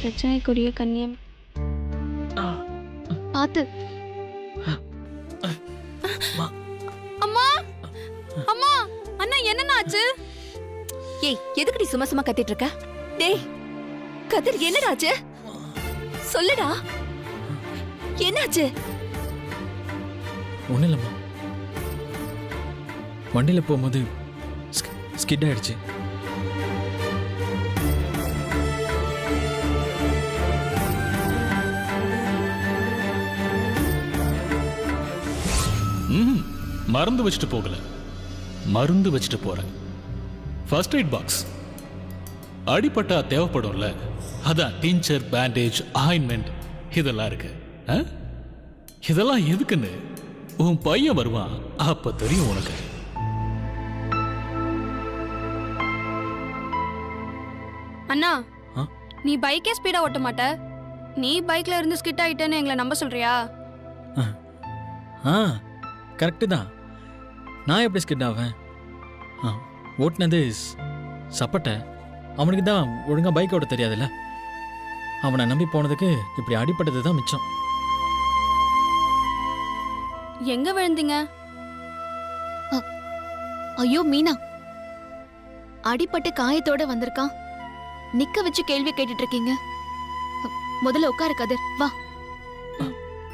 பிரச்சனைக்குரிய கண்ணியம். பாத்து. அம்மா அம்மா அண்ணா என்னன்னா ஆச்சு? ஏய் எதுக்குடி சும்மா சும்மா கத்திட்டு இருக்க? டேய் கதிர் என்னடா ஆச்சு? சொல்லுடா, என்னாச்சு? ஒன்றும் இல்லைம்மா, வண்டியில் போகும்போது ஸ்கிட் ஆயிடுச்சு. மருந்து வச்சுட்டு போகல, மருந்து வச்சுட்டு போறேன். First aid box. அடிபட்டா தேவைப்படும்ல, அதான் டிஞ்சர், பேண்டேஜ், ஆயின்மெண்ட் இதெல்லாம் இருக்கு. இதெல்லாம் எதுக்குன்னு உன் பையன் வருவான், அப்ப தெரியும் உனக்கு. அண்ணா, நீ பைக்கே ஸ்பீடா ஓட்ட மாட்ட, நீ பைக்ல இருந்து ஸ்கிட் ஆயிட்டேன்னு எங்களை நம்ப சொல்றியா? கரெக்டு தான். நான் எப்படி ஸ்கிட் ஆவேன்? ஓட்டுனது சப்பட்ட, அவனுக்கு தான் ஒழுங்கா பைக் ஓட்ட தெரியாதுல்ல. அவனை நம்பி போனதுக்கு இப்படி அடிப்பட்டது தான் மிச்சம். எங்க விழுந்தீங்க? ஐயோ மீனா, அடிப்பட்டு காயத்தோட வந்திருக்கான், நிக்க வச்சு கேள்வி கேட்டுட்டு இருக்கீங்க. முதல்ல உட்காரு கதிர், வா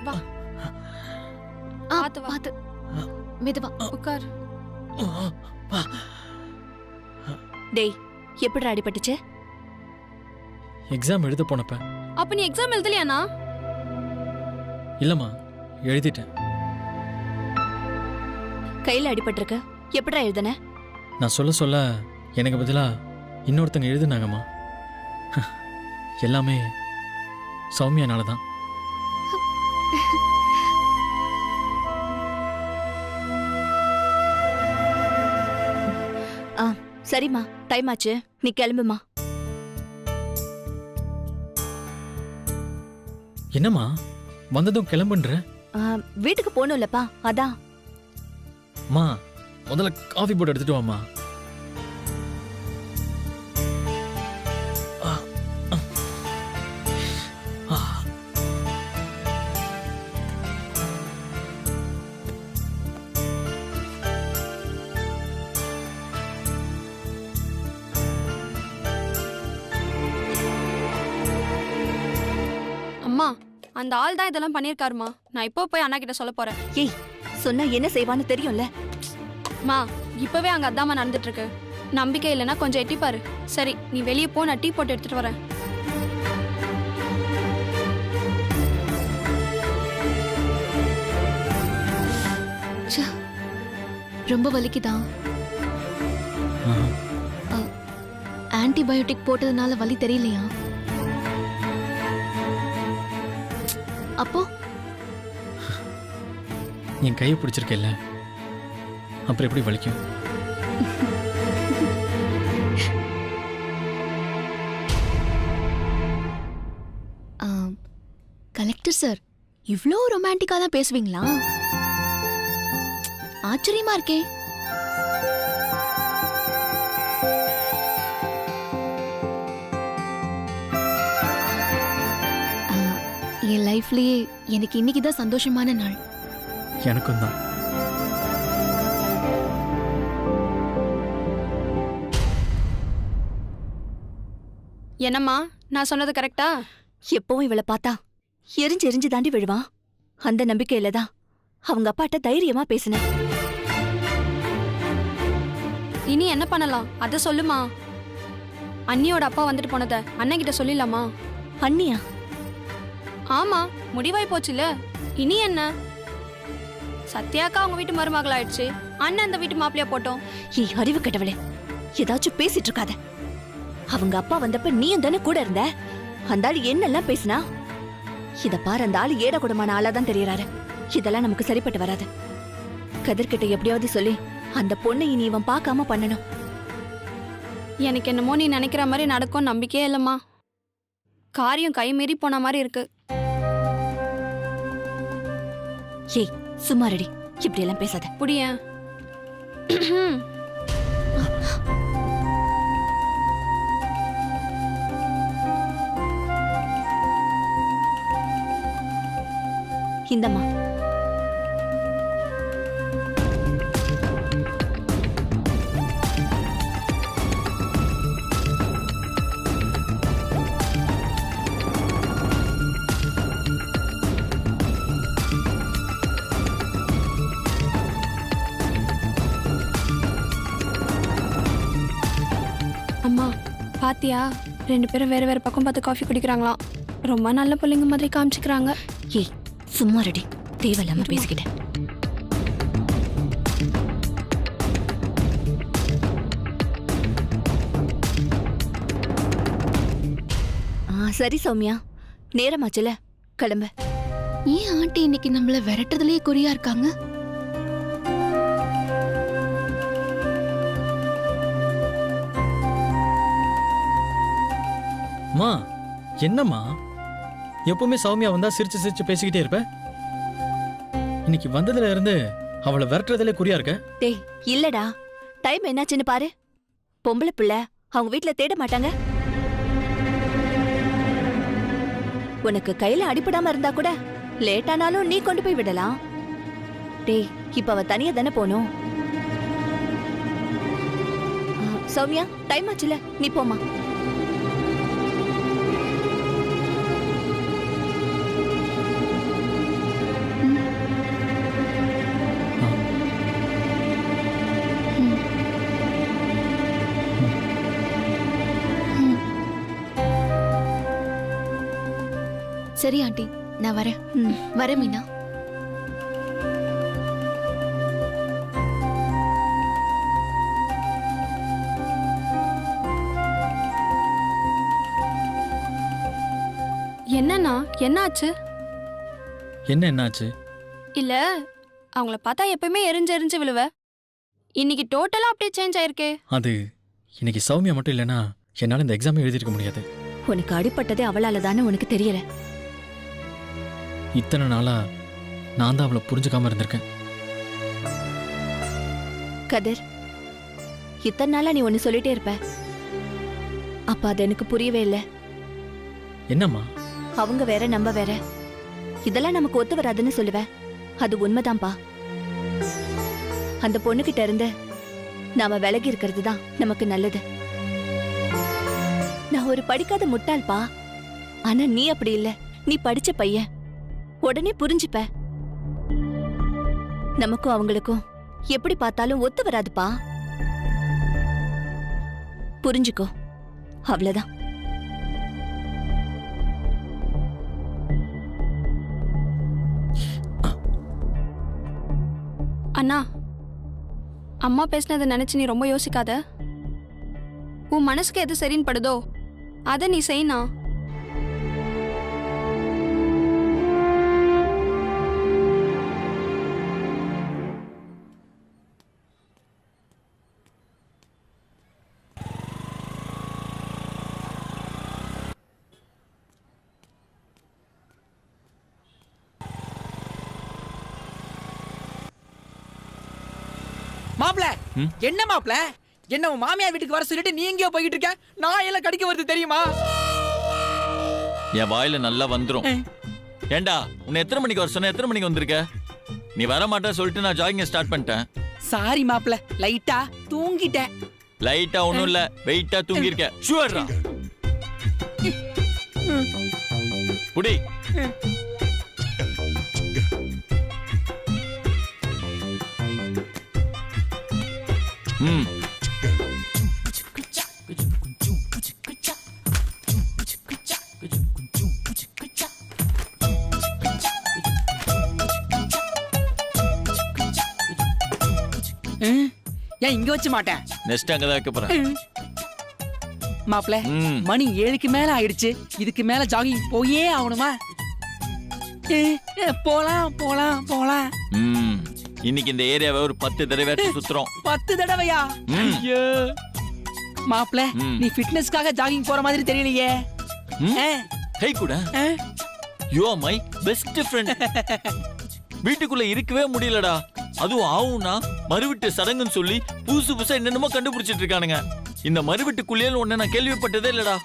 வா. பாத்து மெதுவா உட்கார். டேய் எப்படி அடிபட்டுச்சு? எக்ஸாம் எழுத போனப்ப. அப்ப நீ எக்ஸாம் எழுதலையாண்ணா? இல்லம்மா, எழுதிட்டேன். கையில அடிபட்டிருக்க, எப்படிடா எழுதுன? நான் சொல்ல சொல்ல எனக்கு பதிலா இன்னொருத்தங்க எழுதுனாங்கம்மா. எல்லாமே சௌமியானால தான். சரிம்மா, டைம் ஆச்சு, நீ கிளம்புமா. என்னம்மா வந்ததும் கிளம்புன்ற? வீட்டுக்கு போகணும்லப்பா, அதான். அம்மா முதல்ல காஃபி போட்டு எடுத்துட்டு வாம்மா. அம்மா, அந்த ஆள் தான் இதெல்லாம் பண்ணிருக்காருமா. நான் இப்போ போய் அண்ணா கிட்ட சொல்ல போறேன். ஏய், சொன்னா என்ன செய்வான்னு தெரியும்ல. மா, இப்பவே அங்க அதாம்மா நடந்துட்டு இருக்கு. நம்பிக்கை இல்லைன்னா கொஞ்சம் எட்டி பாரு. சரி, நீ வெளியே போ, நான் டீ போட்டு எடுத்துட்டு வரேன். ரொம்ப வலிக்குதான். ஆன்டிபயோட்டிக் போட்டதுனால வலி தெரியலையா? அப்போ என் கையை பிடிச்சிருக்கேல்ல, அப்புறம் எப்படி வலிக்கும்? கலெக்டர் சார், இவ்ளோ ரொமான்டிக்கா தான் பேசுவீங்களா? ஆச்சரியமா இருக்கே. என் லைஃப்லயே எனக்கு இன்னைக்குதான் சந்தோஷமான நாள். எனக்கும் தான். என்னம்மா, நான் சொன்னது கரெக்டா? எப்பவும் இவளை பார்த்தா எரிஞ்சு எரிஞ்சு தாண்டி விழுவான். அந்த நம்பிக்கையில தான் அவங்க அப்பாட்ட தைரியமா பேசினேன். இனி என்ன பண்ணலாம் அத சொல்லுமா. அண்ணியோட அப்பா வந்துட்டு போனத அண்ணன் கிட்ட சொல்லிடலாமா? அண்ணியா? ஆமா, முடிவாய் போச்சுல. இனி என்ன? சத்யாக்கா அவங்க வீட்டு மருமகள் ஆயிடுச்சு, அண்ணன் அந்த வீட்டு மாப்பிளையா போட்டோம். ஏய் அறிவு கெட்டவளே, ஏதாச்சும் பேசிட்டு இருக்காத. அவங்க அப்பா வந்தப்ப நீயும் தானே கூட இருந்த. அந்த ஆளு என்னெல்லாம் பேசினா? இத பாரு, அந்த ஆளு ஏட கூடமான ஆளா தான் தெரியறாரு. இதெல்லாம் நமக்கு சரிப்பட்டு வராது. கதிர்கிட்ட எப்படியாவது சொல்லி அந்த பொண்ணை இனி இவன் பார்க்காம பண்ணணும். எனக்கு என்னமோ நீ நினைக்கிற மாதிரி நடக்கும் நம்பிக்கையே இல்லம்மா. காரியம் கை மீறி போன மாதிரி இருக்கு. ஏய் சும்மா ரெடி, இப்படி எல்லாம் பேசாத. புடிய இந்தம்மா. அம்மா பாத்தியா, 2 பேரும் வேற வேற பக்கம் பார்த்து காஃபி குடிக்கிறாங்களாம். ரொம்ப நல்ல பிள்ளைங்க மாதிரி காமிச்சுக்கிறாங்க. ஏய் சும்மா ரெடி, தேவையில்லாம பேசிக்கிட்டேன். சரி சௌமியா, நேரமாச்சுல, கிளம்பு. ஏன் ஆண்டி இன்னைக்கு நம்மள விரட்டுறதுலயே குறியா இருக்காங்க? அம்மா என்னம்மா எப்பவுமே சௌமியா வந்தா சிரிச்சு சிரிச்சு பேசிக்கிட்டே இருப்ப, இன்னைக்கு வந்ததுல இருந்து அவளை விரட்டுறதுல குறியா இருக்க? டேய் இல்லடா, டைம் என்னாச்சுன்னு பாரு. பொம்பளை பிள்ளை அவங்க வீட்ல தேட மாட்டாங்க. உனக்கு கையில அடிபடாம இருந்தா கூட லேட் ஆனாலும் நீ கொண்டு போய் விடலாம். டேய் இப்ப அவ தனியா தானே போனோம். சௌமியா டைம் ஆச்சுல, நீ போமா. சரி ஆண்டி, நான் வரேன். வரேன் மீனா. என்னண்ணா, என்னாச்சு? என்னாச்சு? இல்ல, அவங்கள பார்த்தா எப்பவுமே எரிஞ்சு எரிஞ்சு விழுவ. இன்னைக்கு டோட்டலா அப்படியே சேஞ்ச் ஆயிருக்கே. அது இன்னைக்கு சௌமியா மட்டும் இல்லைன்னா என்னால இந்த எக்ஸாம் எழுதிருக்க முடியாது. உனக்கு அடிபட்டதே அவளால தானே உனக்கு தெரியல. இத்தனை நாளா நான் தான் அவளை புரிஞ்சுக்காம இருந்திருக்கேன். கதிர், இத்தனை நாளா நீ ஒன்னு சொல்லிட்டே இருப்ப, அப்ப அது எனக்கு புரியவே இல்லை. என்னம்மா? அவங்க வேற நம்ம வேற, இதெல்லாம் நமக்கு ஒத்து வராதுன்னு சொல்லுவேன். அது உண்மைதான்ப்பா. அந்த பொண்ணுகிட்ட இருந்து நாம விலகி இருக்கிறது தான் நமக்கு நல்லது. நான் ஒரு படிக்காத முட்டாள்பா, ஆனா நீ அப்படி இல்ல. நீ படிச்ச பையன், உடனே புரிஞ்சுப்ப. நமக்கும் அவங்களுக்கும் எப்படி பார்த்தாலும் ஒத்து வராதுப்பா. புரிஞ்சுக்கோ, அவ்வளவுதான். அண்ணா, அம்மா பேசினதை நினைச்சு நீ ரொம்ப யோசிக்காத. உன் மனசுக்கு எது சரின்னு படுதோ அதை நீ செய்யணா. மாப்ள, என்ன மாப்ள, என்ன உன் மாமியார் வீட்டுக்கு வர சொல்லிட்டு நீ எங்கேயோ போயிட்டு இருக்க? நான் எல்லாம் கடிக்க வருது தெரியுமா? என் வாயில நல்லா வந்துரும். ஏண்டா, உன்னை எத்தனை மணிக்கு வர சொன்ன? எத்தனை மணிக்கு வந்திருக்க? நீ வர மாட்டேன்னு சொல்லிட்டு நான் ஜாகிங் ஸ்டார்ட் பண்ணிட்டேன். சாரி மாப்ள, லைட்டா தூங்கிட்டேன். லைட்டா ஒண்ணும் இல்ல, வெயிட்டா தூங்கி இருக்க. ஷூர்ரா. புடி. ஏன் இங்க வச்சு மாட்டேன்? நெக்ஸ்ட் அங்கதான் வைக்க போறேன். மாப்ள, மணி 7க்கு மேல ஆயிடுச்சு. இதுக்கு மேல ஜாகிங் போயே ஆகணுமா? போலாம் போலாம் போலாம். இன்னைக்கு இந்த ஏரியாவை ஒரு 10 தடவை சுத்துறோம். 10 தடவையா? ஐயோ மாப்ள, நீ ஃபிட்னஸ்க்காக ஜாகிங் போற மாதிரி தெரியலையே. ஹே கூட, you are my best friend. வீட்டுக்குள்ள இருக்கவே முடியலடா. அதுவும் ஆவுனா மறுவிட்டு சடங்குன்னு சொல்லி புதுசு புதுசா என்னென்னமோ கண்டுபிடிச்சிட்டு இருக்கானுங்க. இந்த மறுவிட்டுக்குள்ளேயே ஒண்ணு நான் கேள்விப்பட்டதே இல்லடா.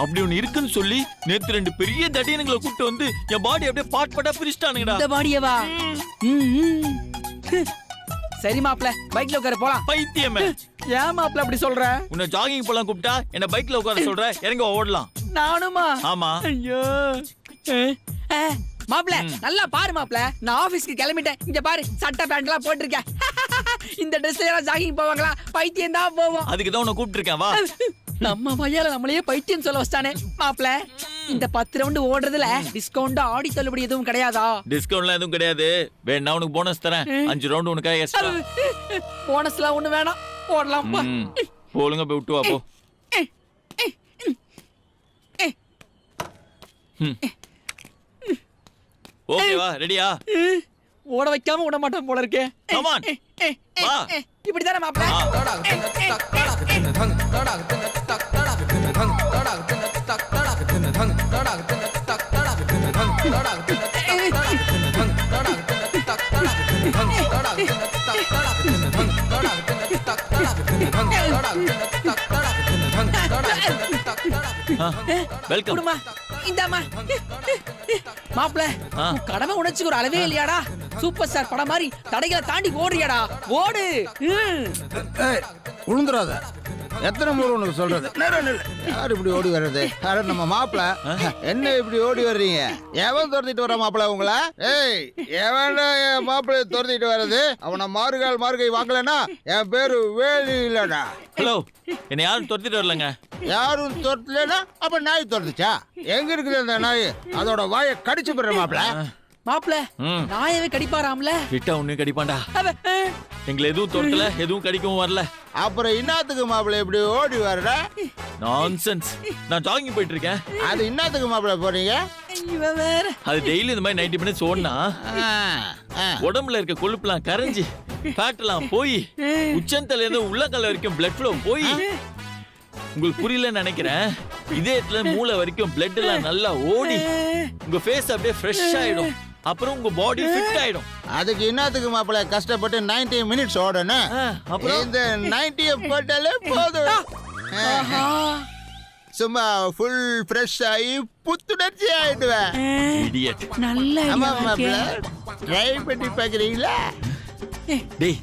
அப்படி ஒண்ணு இருக்குன்னு சொல்லி நேத்து 2 பெரிய தடியனுங்களை கூப்பிட்டு வந்து என் பாடி அப்படியே பாட் பாட்டா பிரிச்சிட்டானுங்கடா. இந்த பாடியவா? சரி மாப்ள, பைக்ல உட்கார போலாம். பைத்தியமே, ஏன் மாப்ள அப்படி சொல்ற? உன்னை ஜாகிங் போலாம் கூப்பிட்டா என்ன பைக்ல உட்கார சொல்ற? இறங்க ஓடலாம். நானுமா? ஆமா. ஐயோ மாப்ள, நல்லா பாரு மாப்ள, நான் ஆபீஸ்க்கு கிளம்பிட்டேன். இங்க பாரு, சட்டை பேண்ட் எல்லாம் போட்டிருக்கேன். இந்த ட்ரெஸ்ல எல்லாம் ஜாகிங் போவாங்களா? பைத்தியம் தான் போவோம். அதுக்கு தான் உன்னை கூப்பிட்டு இருக்கேன், வா. நம்ம வயல நம்மளையே பைத்தியம் சொல்ல வச்சானே மாப்ள. இந்த 10 ரவுண்ட் ஓடுறதுல டிஸ்கவுண்ட் ஆடி தள்ளுபடி எதுவும் கிடையாதா? டிஸ்கவுண்ட்லாம் எதுவும் கிடையாது. வேணா உனக்கு போனஸ் தரேன். 5 ரவுண்ட் உனக்காக எக்ஸ்ட்ரா. போனஸ்லாம் ஒண்ணு வேணாம், ஓடலாம் போ. போலுங்க, போய் விட்டு வா போ. ஓகேவா, ரெடியா? ஓட வைக்காம விட மாட்டேன் போல இருக்கே. கம் ஆன், வா. இப்படி தானே மாப்ள? வெல்கம். குடுமா, இந்தாமா. மாப்ள, கடமை உணர்ச்சிக்கு ஒரு அளவே இல்லையாடா? சூப்பர் ஸ்டார் படம் மாதிரி தடைகளை தாண்டி ஓடுறியாடா, ஓடு. உளுந்துராத. எத்தனை முறை உனக்கு சொல்றது? யார் இப்படி ஓடி வர்றது? அட நம்ம மாப்பிள. என்ன இப்படி ஓடி வர்றீங்க? எவன் துரத்திட்டு வர மாப்பிள உங்கள? ஏய், எவன் என் மாப்பிளைய துரத்திட்டு வர்றது? அவனை மாறுகால் வாங்கலன்னா என் பேரு வேலி இல்லடா. ஹலோ, என்ன யாரும் துரத்திட்டு வரலங்க. யாரும் துரத்தலன்னா அப்ப நாய் துரத்துச்சா? எங்க இருக்குது அந்த நாய்? அதோட வாயை கடிச்சு போடுற மாப்பிள. மாப்ள, நாயவே கடிப்பாராம்ல. விட்டா உன்னை கடிப்பான்டா. எங்களை எதுவும் துரத்தல, எதுவும் கடிக்கவும் வரல. அப்புறம் இன்னத்துக்கு மாப்பிள இப்படி ஓடி வர்ற? நான்சென்ஸ். நான் ஜாகிங் போயிட்டு இருக்கேன். அது இன்னத்துக்கு மாப்பிள போறீங்க? அது டெய்லி இந்த மாதிரி 90 மினிட்ஸ் ஓடுனா உடம்புல இருக்க கொழுப்புலாம் கரைஞ்சி ஃபேட்லாம் போய் உச்சந்தல இருந்து உள்ளங்கால வரைக்கும் பிளட் ஃப்ளோ போய், உங்களுக்கு புரியலன்னு நினைக்கிறேன், இதயத்துல மூளை வரைக்கும் பிளட் எல்லாம் நல்லா ஓடி உங்க ஃபேஸ் அப்படியே ஃப்ரெஷ் ஆயிடும். அப்புறம் உங்க பாடி ஃபிட் ஆயிடும். அதுக்கு இன்னத்துக்கு மாப்பிள கஷ்டப்பட்டு 90 மினிட்ஸ் ஓடணும்? அப்புறம் இந்த 90 போட்டாலே போதும். சும்மா ஃபுல் ஃப்ரெஷ் ஆகி புத்துணர்ச்சி ஆயிடுவேன். இடியட். நல்ல ஆமா மாப்பிள, ட்ரை பண்ணி பாக்குறீங்களா? டேய்,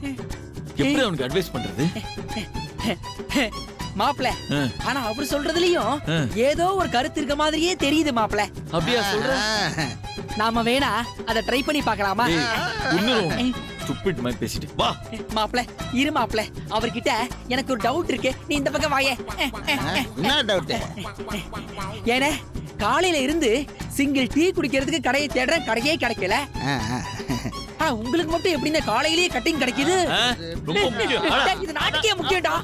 எப்படி அவனுக்கு அட்வைஸ் பண்றது? மாப்ள, ஆனா அவர் சொல்றதுலயும் ஏதோ ஒரு கருத்து இருக்க மாதிரியே தெரியுது மாப்ள. அப்படியா சொல்ற? நாம வேணா அத ட்ரை பண்ணி பார்க்கலாமா? ஸ்டூபிட் மாதிரி பேசிட்டு வா. மாப்ள, இரு மாப்ள, அவர்கிட்ட எனக்கு ஒரு டவுட் இருக்கு. நீ இந்த பக்கம் வாயே. என்ன டவுட்? ஏனே, காலையில இருந்து சிங்கிள் டீ குடிக்கிறதுக்கு கடையை தேடுறேன், கடையே கிடைக்கல. ஆனா உங்களுக்கு மட்டும் எப்படி இந்த காலையிலேயே கட்டிங் கிடைக்குது? ரொம்ப முக்கியம். இது நாட்டுக்கே முக்கியம்டா.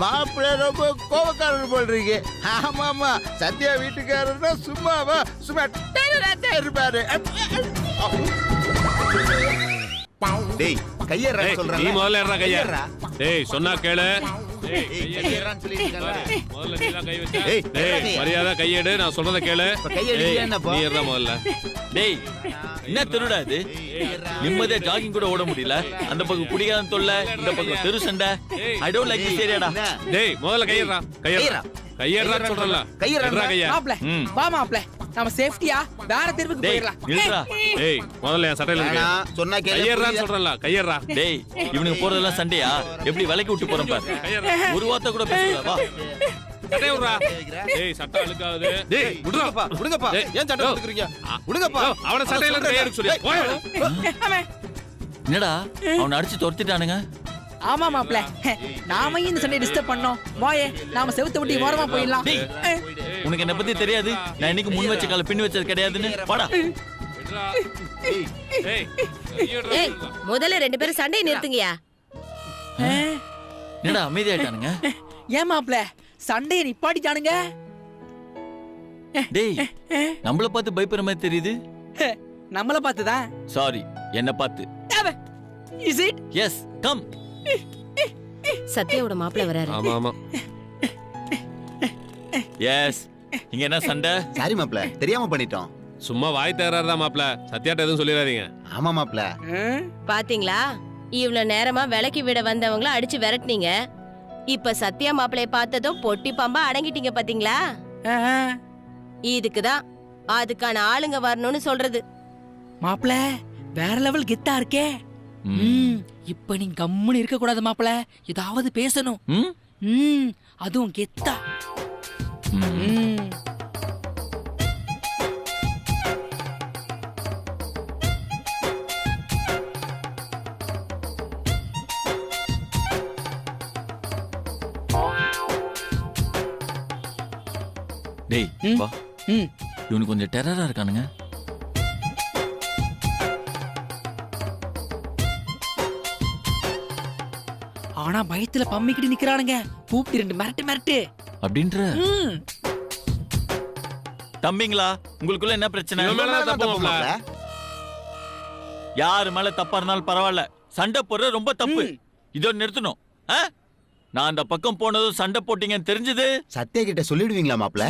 மாப்பிள்ள ரொம்ப கோபக்காரர் போல் இருக்கு. ஆமா ஆமா, சத்யா வீட்டுக்காரர்னா சும்மாவா? சும்மா இருப்பாரு. டேய், கையேறா சொல்றேன். நீ முதல்ல ஏறா கையேறா. டேய், சொன்னா கேளு. டேய், கையேறான்னு சொல்லிருக்கல. முதல்ல நீ தான் கை வச்ச. டேய், மரியாதை கையேடு, நான் சொல்றத கேளு. கையேடு என்னப்பா? நீ ஏறா முதல்ல. டேய், என்ன திருடா இது? நிம்மதியா ஜாகிங் கூட ஓட முடியல. அந்த பக்கம் குடிகாரன் தொல்லை, இந்த பக்கம் தெரு சண்டை. ஐ டோன்ட் லைக் திஸ் ஏரியாடா. டேய், முதல்ல கையேறா. கையேறா. கையேறா சொல்றல. கையேறா கையா. மாப்ள, வா மாப்ள, நாம சேஃப்டியா வேற தெருவுக்கு போயிரலாம். நில்றா. டேய், முதல்ல என் சட்டையில இருக்கு. சொன்னா கேளு. கையேறா சொல்றல. கையேறா. டேய், இவனுக்கு போறதெல்லாம் சண்டையா? எப்படி விலைக்கு விட்டு போறோம் பாரு. ஒரு வார்த்தை கூட பேசல. வா. சட்டை விடுறா. டேய், சட்டை அழுக்காது. டேய், விடுங்கப்பா. விடுங்கப்பா. ஏன் சட்டை எடுத்துக்கறீங்க? விடுங்கப்பா. அவன சட்டையில இருந்து கை எடுக்க சொல்லு. போய். என்னடா, அவனை அடிச்சு துரத்திட்டானுங்க. ஆமா மாப்ள, நாம இந்த சண்டை டிஸ்டர்ப் பண்ணோம். வாயே, நாம செவுத்த விட்டு ஓரமா போயிடலாம். உனக்கு என்ன பத்தி தெரியாது? நான் இன்னைக்கு முன் வச்ச கால பின் வச்சது கிடையாதுன்னு. வாடா. ஏய், முதல்ல 2 பேரும் சண்டையை நிறுத்துங்கயா. என்னடா அமைதியாயிட்டானுங்க? ஏன் மாப்ள, சண்டையை நிப்பாட்டிட்டானுங்க? டேய், நம்மள பார்த்து பயப்படுற மாதிரி தெரியுது. நம்மள பார்த்துதான். சாரி, என்ன பார்த்து. Is it? Yes, come. சத்யாவோட மாப்பிள்ள வராரு. ஆமா ஆமா. எஸ். இங்க என்ன சண்டை? சாரி மாப்ள, தெரியாம பண்ணிட்டோம். சும்மா வாய் தகராறுதா மாப்ள. சத்யாட்ட எதுவும் சொல்லிடாதீங்க. ஆமா மாப்ள. பாத்தீங்களா, இவ்வளவு நேரமா விலைக்கு விட வந்தவங்கள அடிச்சு விரட்டினீங்க. இப்ப சத்யா மாப்பிளைய பார்த்ததும் பொட்டி பாம்பா அடங்கிட்டீங்க பாத்தீங்களா? இதுக்குதான் அதுக்கான ஆளுங்க வரணும்னு சொல்றது. மாப்பிள வேற லெவல் கெத்தா இருக்கே. இப்ப நீ கம்முன்னு இருக்க கூடாது மாப்பிள, ஏதாவது பேசணும். அதுவும் கெத்தா. டேய் வா. இவனுக்கு கொஞ்சம் டெரரா இருக்கானுங்க. ஆனா பயத்துல பம்மிக்கிட்டு நிக்கிறானுங்க. கூப்பிட்டு 2 மிரட்டு மிரட்டு அப்படின்ற. தம்பிங்களா, உங்களுக்குள்ள என்ன பிரச்சனை? யாரு மேல தப்பா இருந்தாலும் பரவாயில்ல, சண்டை போடுறது ரொம்ப தப்பு. இதோ நிறுத்தணும். நான் அந்த பக்கம் போனதும் சண்டை போட்டீங்கன்னு தெரிஞ்சது சத்யா கிட்ட சொல்லிடுவீங்களா மாப்ள?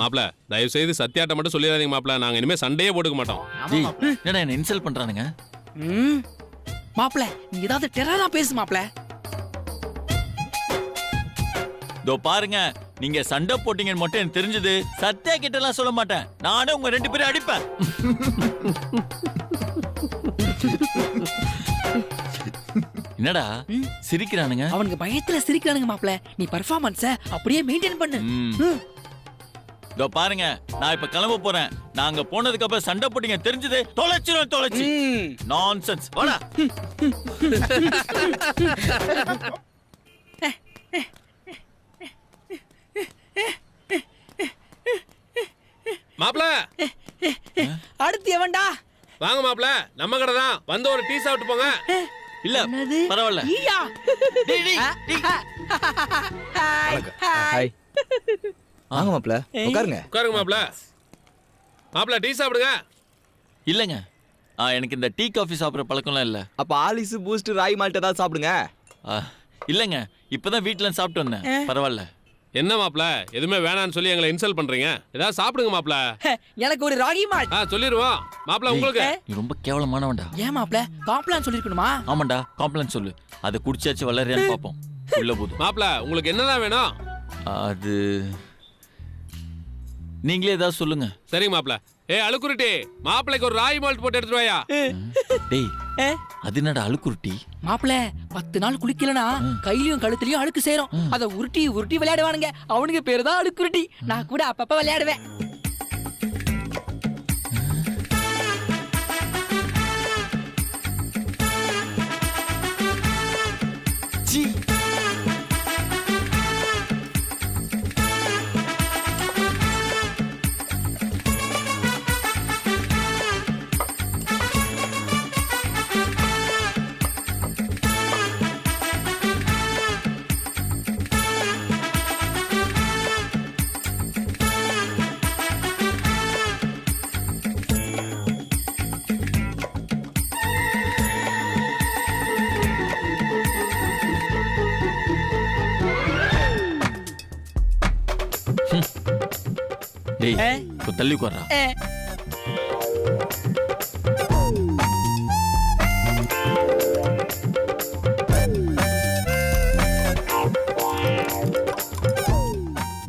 மாப்ள தயவு செய்து சத்யாட்ட மட்டும் சொல்லிடாதீங்க மாப்ள, நாங்க இனிமே சண்டையே போட்டுக்க மாட்டோம். என்னடா என்ன இன்சல்ட் பண்றானுங்க? மாப்ள நீ ஏதாவது டெரரா பேசு மாப்ள. இதோ பாருங்க, நீங்க சண்டை போட்டீங்கன்னு மட்டும் எனக்கு தெரிஞ்சது. சத்யா கிட்ட எல்லாம் சொல்ல மாட்டேன். நானே உங்க 2 பேரும் அடிப்பேன். என்னடா சிரிக்கிறானுங்க? அவனுக்கு பயத்துல சிரிக்கிறானுங்க மாப்ள. நீ பெர்ஃபார்மன்ஸ அப்படியே மெயின்டைன் பண்ணு. இதோ பாருங்க, நான் இப்ப கிளம்ப போறேன். நாங்க போனதுக்கு அப்புறம் சண்டை போட்டீங்க தெரிஞ்சது தொலைச்சு. நான்சென்ஸ். வாடா. மாப்ள அடுத்து எவன்டா? வாங்க மாப்ள, நம்ம கடை தான். வந்து ஒரு டீ சாப்பிட்டு போங்க. இல்ல பரவாயில்ல. ஹாய். வாங்க மாப்ள, உட்காருங்க. உட்காருங்க மாப்ள. மாப்ள டீ சாப்பிடுங்க. இல்லங்க, எனக்கு இந்த டீ காஃபி சாப்பிடுற பழக்கம்லாம் இல்ல. அப்ப ஆலிஸ் பூஸ்ட் ராய் மால்ட் ஏதாவது சாப்பிடுங்க. இல்லங்க, இப்பதான் வீட்டுல சாப்பிட்டு வந்தேன். பரவாயில்ல. என்ன மாப்ள, எதுவுமே வேணான்னு சொல்லி எங்களை இன்சல்ட் பண்றீங்க? ஏதாவது சாப்பிடுங்க மாப்ள. எனக்கு ஒரு ராகி மால்ட். சொல்லிடுவோம் மாப்ள. உங்களுக்கு நீ ரொம்ப கேவலமானவன்டா. ஏன் மாப்ள காம்ப்ளான் சொல்லிருக்கணுமா? ஆமாண்டா, காம்ப்ளான் சொல்லு. அதை குடிச்சாச்சு வளர்றியான்னு பாப்போம். உள்ள போதும். மாப்ள உங்களுக்கு என்னதான் வேணும்? அது நீங்களே ஏதாவது சொல்லுங்க. சரி மாப்ள. அழுக்குருட்டி, மாப்பிளைக்கு ஒரு ராய் மால்ட் போட்டு எடுத்துட்டு வாயா. டேய், அது என்னடா அழுக்குருட்டி? மாப்ள 10 நாள் குளிக்கலனா கையிலயும் கழுத்துலயும் அழுக்கு சேரும். அத உருட்டி உருட்டி விளையாடுவானுங்க. அவனுக்கு பேரு தான் அழுக்குருட்டி. நான் கூட அப்பப்ப விளையாடுவேன். டேய், தள்ளி உட்கார்றா.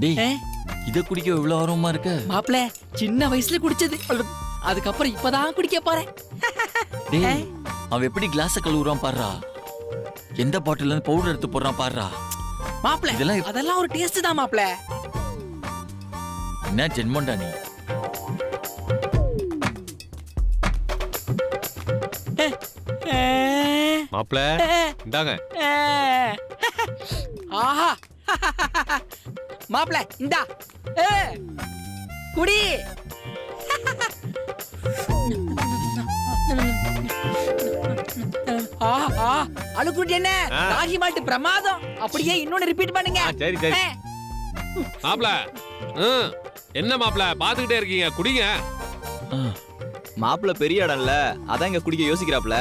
டேய், இத குடிக்க இவ்வளவு ஆர்வமா இருக்க? மாப்ள சின்ன வயசுல குடிச்சது, அதுக்கப்புறம் இப்பதான் குடிக்க போறேன். டேய், அவன் எப்படி கிளாஸ கழுவுறான் பாருடா. எந்த பாட்டில்ல இருந்து பவுடர் எடுத்து போடுறான் பாருடா. மாப்ள அதெல்லாம் ஒரு டேஸ்ட் தான் மாப்ள. என்ன ஜென்மண்டா நீ? மாப்ள இந்தாங்க. ஆஹா மாப்ள இந்தா குடி. அழுக்குட்டி என்ன ராகி மால்ட் பிரமாதம். அப்படியே இன்னொன்னு ரிப்பீட் பண்ணுங்க. சரி சரி மாப்ள. என்ன மாப்ள பாத்துக்கிட்டே இருக்கீங்க, குடிங்க. மாப்ள பெரிய இடம்ல, அதான் இங்க குடிக்க யோசிக்கிறாப்ல.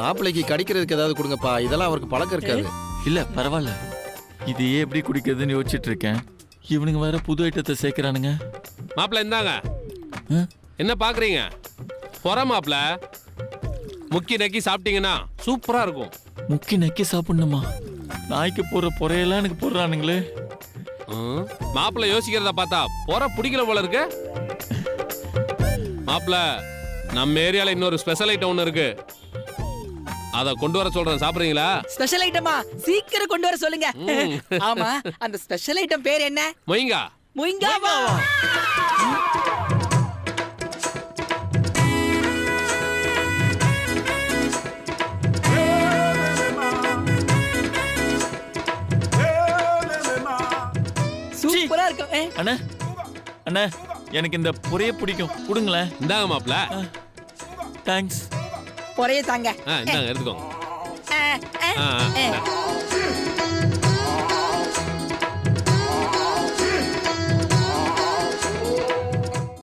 மாப்பிளைக்கு கடிக்கிறதுக்கு ஏதாவது கொடுங்கப்பா, இதெல்லாம் அவருக்கு பழக்கம் இருக்காது. இல்ல பரவாயில்ல, இது எப்படி குடிக்கிறதுன்னு யோசிச்சுட்டு இருக்கேன். இவனுங்க வேற புது ஐட்டத்தை சேர்க்கிறானுங்க. மாப்ள இந்தாங்க. என்ன பாக்குறீங்க? பொற மாப்ள. முக்கி நக்கி சாப்பிட்டீங்கன்னா சூப்பரா இருக்கும். முக்கி நக்கி சாப்பிடணுமா? நாய்க்கு போடுற பொறையெல்லாம் எனக்கு போடுறானுங்களே. மாப்பிள்ள யோசிக்கிறத பார்த்தா பொற பிடிக்கல போல இருக்கு. மாப்பிள்ள, நம்ம ஏரியால இன்னொரு ஸ்பெஷல் ஐட்டம் ஒன்று இருக்கு, அத கொண்டு வர சொல்றேன். சாப்பிடுறீங்களா? ஸ்பெஷல் ஐட்டமா? சீக்கிரம் கொண்டு வர சொல்லுங்க. ஆமா, அந்த ஸ்பெஷல் ஐட்டம் பேர் என்ன? மொய்ங்கா. மொய்ங்காவா? சூப்பரா இருக்கும். அண்ணா அண்ணா, எனக்கு இந்த பொறைய பிடிக்கும், கொடுங்களேன். இந்தாங்க மாப்பிள்ள. தேங்க்ஸ். பொறைய தாங்க. இந்தாங்க எடுத்துக்கோங்க.